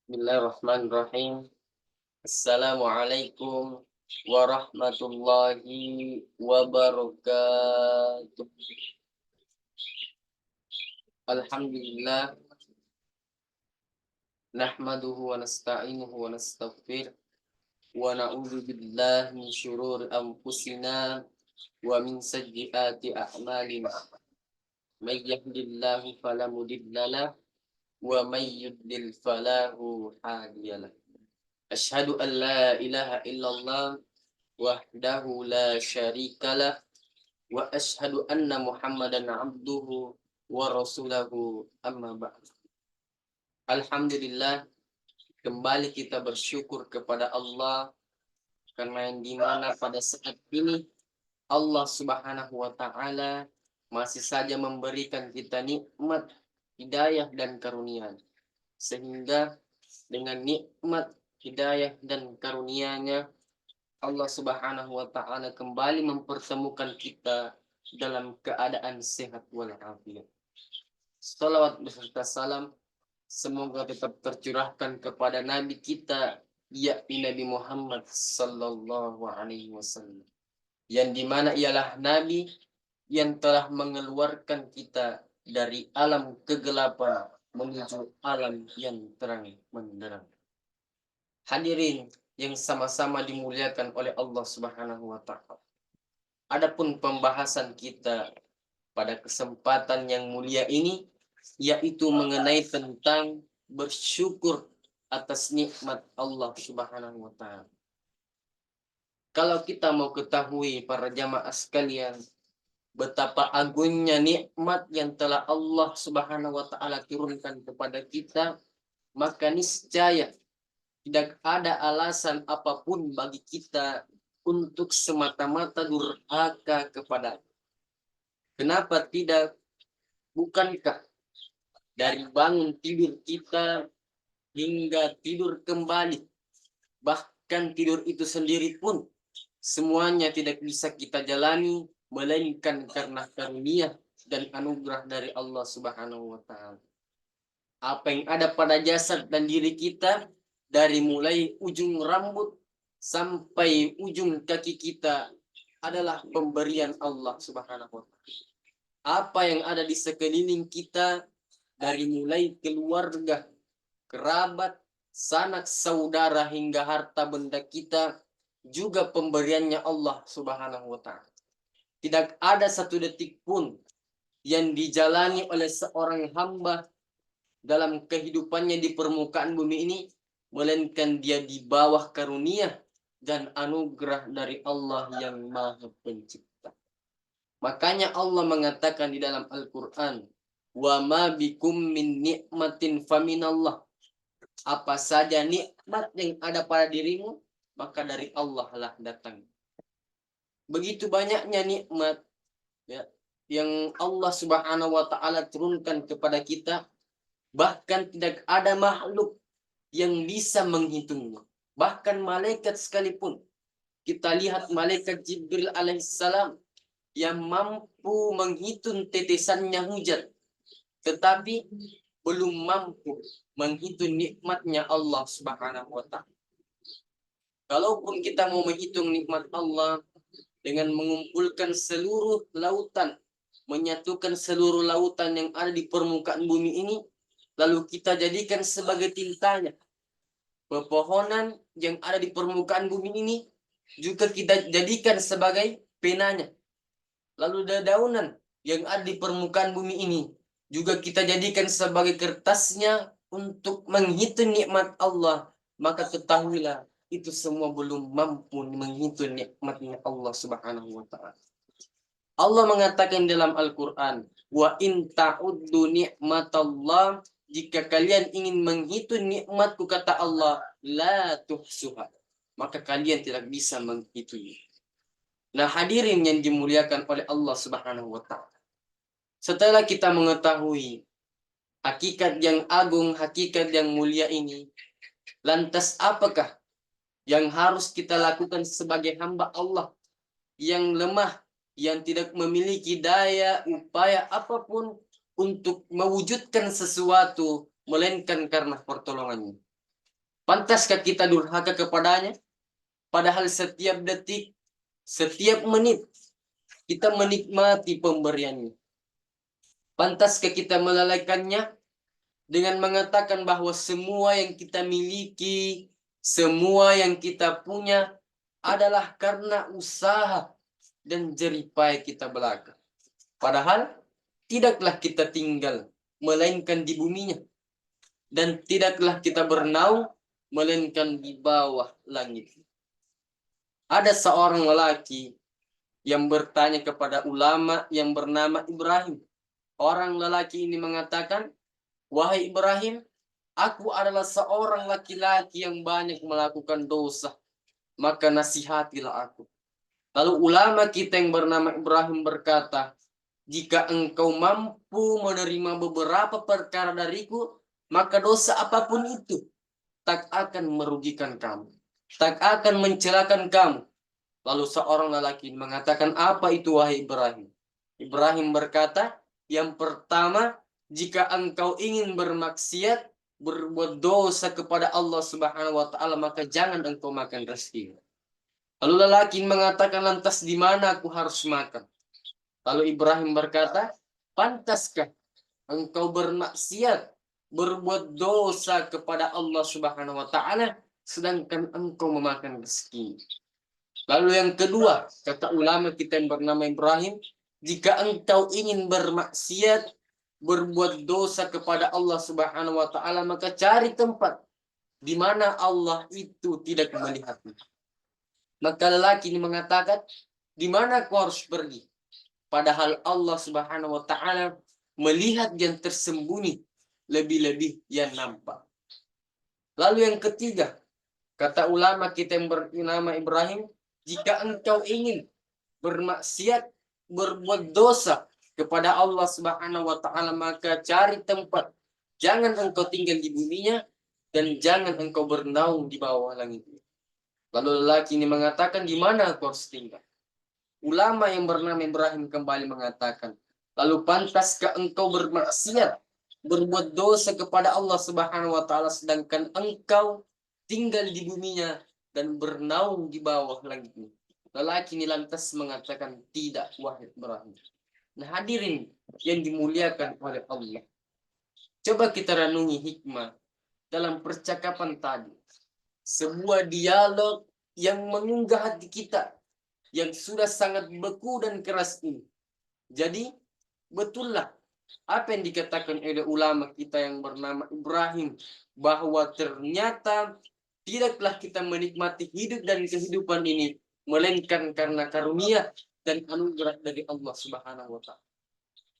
Bismillahirrahmanirrahim. Assalamualaikum warahmatullahi wabarakatuh. Alhamdulillah, nahmaduhu wa nasta'inuhu wa nastaghfir wa na'udzu billahi min syururi anfusina wa min sayyiati a'malina. May yahdihillahu fala mudilla lahu wa may yudlil fala hadiyalah. Asyhadu an la ilaha illallah wahdahu la syarikalah wa asyhadu anna Muhammadan abduhu wa rasulahu amma ba'd. Alhamdulillah, kembali kita bersyukur kepada Allah karena yang dimana pada saat ini Allah Subhanahu wa taala masih saja memberikan kita nikmat hidayah dan karunia, sehingga dengan nikmat hidayah dan karunia-Nya Allah Subhanahu wa taala kembali mempertemukan kita dalam keadaan sehat walafiat. Salawat beserta salam semoga tetap tercurahkan kepada Nabi kita, yakni Nabi Muhammad sallallahu alaihi wasallam. Yang dimana ialah Nabi yang telah mengeluarkan kita dari alam kegelapan menuju alam yang terang benderang. Hadirin yang sama-sama dimuliakan oleh Allah Subhanahu wa taala. Adapun pembahasan kita pada kesempatan yang mulia ini yaitu mengenai tentang bersyukur atas nikmat Allah Subhanahu wa taala. Kalau kita mau ketahui para jamaah sekalian, betapa agungnya nikmat yang telah Allah Subhanahu wa taala turunkan kepada kita, maka niscaya tidak ada alasan apapun bagi kita untuk semata-mata durhaka kepada. Kenapa tidak? Bukankah dari bangun tidur kita hingga tidur kembali, bahkan tidur itu sendiri pun semuanya tidak bisa kita jalani melainkan karena karunia dan anugerah dari Allah Subhanahu wa taala. Apa yang ada pada jasad dan diri kita, dari mulai ujung rambut sampai ujung kaki kita, adalah pemberian Allah Subhanahu wa taala. Apa yang ada di sekeliling kita, dari mulai keluarga, kerabat, sanak saudara hingga harta benda kita, juga pemberiannya Allah Subhanahu wa taala. Tidak ada satu detik pun yang dijalani oleh seorang hamba dalam kehidupannya di permukaan bumi ini melainkan dia di bawah karunia dan anugerah dari Allah yang Maha Pencipta. Makanya Allah mengatakan di dalam Al-Qur'an, "Wa ma bikum min nikmatin faminallah." Apa saja nikmat yang ada pada dirimu, maka dari Allah lah datang. Begitu banyaknya nikmat ya, yang Allah Subhanahu wa taala turunkan kepada kita, bahkan tidak ada makhluk yang bisa menghitungnya. Bahkan malaikat sekalipun. Kita lihat malaikat Jibril alaihissalam yang mampu menghitung tetesannya hujan, tetapi belum mampu menghitung nikmatnya Allah Subhanahu wa taala. Kalaupun kita mau menghitung nikmat Allah dengan mengumpulkan seluruh lautan, menyatukan seluruh lautan yang ada di permukaan bumi ini, lalu kita jadikan sebagai tintanya. Pepohonan yang ada di permukaan bumi ini juga kita jadikan sebagai penanya. Lalu dedaunan yang ada di permukaan bumi ini juga kita jadikan sebagai kertasnya untuk menghitung nikmat Allah. Maka ketahuilah itu semua belum mampu menghitung nikmatnya Allah Subhanahu wa taala. Allah mengatakan dalam Al-Qur'an, "Wa in ta'uddu ni'matallah," jika kalian ingin menghitung nikmatku, kata Allah, la tuhsuha, maka kalian tidak bisa menghitungnya. Nah, hadirin yang dimuliakan oleh Allah Subhanahu wa taala. Setelah kita mengetahui hakikat yang agung, hakikat yang mulia ini, lantas apakah yang harus kita lakukan sebagai hamba Allah yang lemah, yang tidak memiliki daya upaya apapun untuk mewujudkan sesuatu melainkan karena pertolongannya? Pantaskah kita durhaka kepadanya? Padahal setiap detik, setiap menit, kita menikmati pemberiannya. Pantaskah kita melalaikannya dengan mengatakan bahwa semua yang kita miliki, semua yang kita punya adalah karena usaha dan jeripaya kita belaka. Padahal tidaklah kita tinggal, melainkan di buminya. Dan tidaklah kita bernaung, melainkan di bawah langit. Ada seorang lelaki yang bertanya kepada ulama yang bernama Ibrahim. Orang lelaki ini mengatakan, "Wahai Ibrahim, aku adalah seorang laki-laki yang banyak melakukan dosa. Maka nasihatilah aku." Lalu ulama kita yang bernama Ibrahim berkata, "Jika engkau mampu menerima beberapa perkara dariku, maka dosa apapun itu tak akan merugikan kamu, tak akan mencelakan kamu." Lalu seorang lelaki mengatakan, "Apa itu wahai Ibrahim?" Ibrahim berkata, "Yang pertama, jika engkau ingin bermaksiat, berbuat dosa kepada Allah Subhanahu wa taala, maka jangan engkau makan rezeki." Lalu lelaki mengatakan, "Lantas di mana aku harus makan?" Lalu Ibrahim berkata, "Pantaskah engkau bermaksiat, berbuat dosa kepada Allah Subhanahu wa taala, sedangkan engkau memakan rezeki?" Lalu yang kedua, kata ulama kita yang bernama Ibrahim, "Jika engkau ingin bermaksiat, berbuat dosa kepada Allah Subhanahu wa taala, maka cari tempat di mana Allah itu tidak melihatmu." Maka lelaki ini mengatakan, "Di mana aku harus pergi? Padahal Allah Subhanahu wa taala melihat yang tersembunyi, lebih-lebih yang nampak." Lalu yang ketiga, kata ulama kita yang bernama Ibrahim, "Jika engkau ingin bermaksiat, berbuat dosa kepada Allah Subhanahu wa taala, maka cari tempat. Jangan engkau tinggal di buminya dan jangan engkau bernaung di bawah langit." Lalu lelaki ini mengatakan, "Di mana aku harus tinggal?" Ulama yang bernama Ibrahim kembali mengatakan, "Lalu pantaskah engkau bermaksiat, berbuat dosa kepada Allah Subhanahu wa taala, sedangkan engkau tinggal di buminya dan bernaung di bawah langitnya?" Lelaki ini lantas mengatakan, "Tidak, wahai Ibrahim." Nah, hadirin yang dimuliakan oleh Allah, coba kita renungi hikmah dalam percakapan tadi. Sebuah dialog yang mengunggah hati kita, yang sudah sangat beku dan keras ini. Jadi, betullah apa yang dikatakan oleh ulama kita yang bernama Ibrahim, bahwa ternyata tidaklah kita menikmati hidup dan kehidupan ini melainkan karena karunia dan anugerah dari Allah Subhanahu wa taala.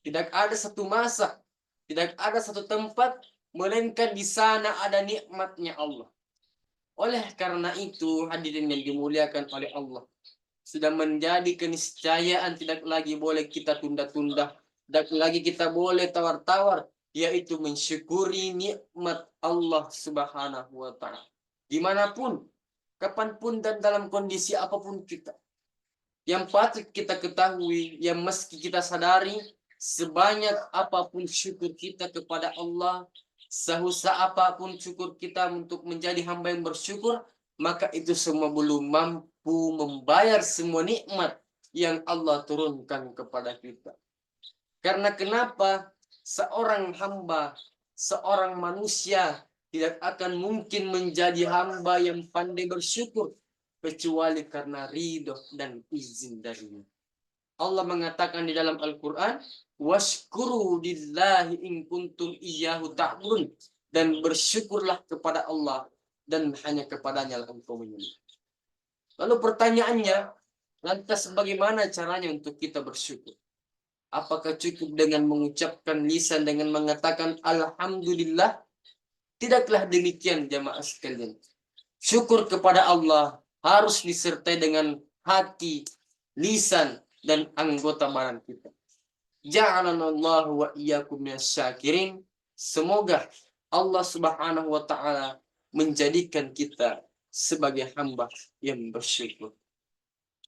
Tidak ada satu masa, tidak ada satu tempat melainkan di sana ada nikmatnya Allah. Oleh karena itu, hadirin yang dimuliakan oleh Allah, sudah menjadi keniscayaan, tidak lagi boleh kita tunda-tunda, tidak lagi kita boleh tawar-tawar, yaitu mensyukuri nikmat Allah Subhanahu wa taala. Dimanapun, kapanpun dan dalam kondisi apapun kita. Yang patut kita ketahui, yang meski kita sadari, sebanyak apapun syukur kita kepada Allah, sehusa apapun syukur kita untuk menjadi hamba yang bersyukur, maka itu semua belum mampu membayar semua nikmat yang Allah turunkan kepada kita. Karena kenapa? Seorang hamba, seorang manusia tidak akan mungkin menjadi hamba yang pandai bersyukur kecuali karena ridho dan izin darinya. Allah mengatakan di dalam Al-Quran, "Washkuru lillahi in kuntum iyyahu ta'budun." Dan bersyukurlah kepada Allah dan hanya kepadanya engkau menyembah. Lalu pertanyaannya, lantas bagaimana caranya untuk kita bersyukur? Apakah cukup dengan mengucapkan lisan dengan mengatakan alhamdulillah? Tidaklah demikian jamaah sekalian. Syukur kepada Allah harus disertai dengan hati, lisan, dan anggota badan kita. Ja'alanallahu wa iyyakum minasyakirin. Semoga Allah Subhanahu wa taala menjadikan kita sebagai hamba yang bersyukur.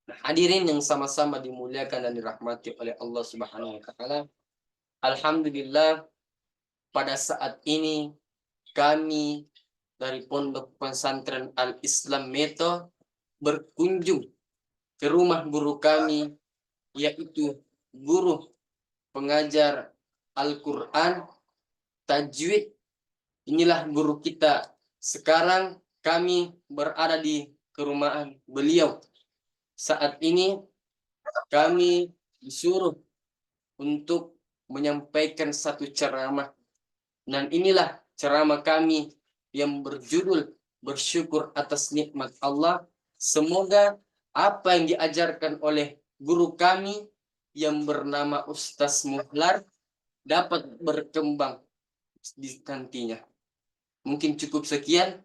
Nah, hadirin yang sama-sama dimuliakan dan dirahmati oleh Allah Subhanahu wa taala. Alhamdulillah, pada saat ini kami dari Pondok Pesantren Al-Islam Meto berkunjung ke rumah guru kami, yaitu guru pengajar Al-Quran Tajwid. Inilah guru kita. Sekarang kami berada di kerumahan beliau. Saat ini kami disuruh untuk menyampaikan satu ceramah. Dan inilah ceramah kami yang berjudul bersyukur atas nikmat Allah. Semoga apa yang diajarkan oleh guru kami yang bernama Ustaz Muhlar dapat berkembang di nantinya. Mungkin cukup sekian.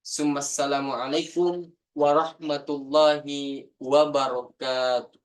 Assalamualaikum warahmatullahi wabarakatuh.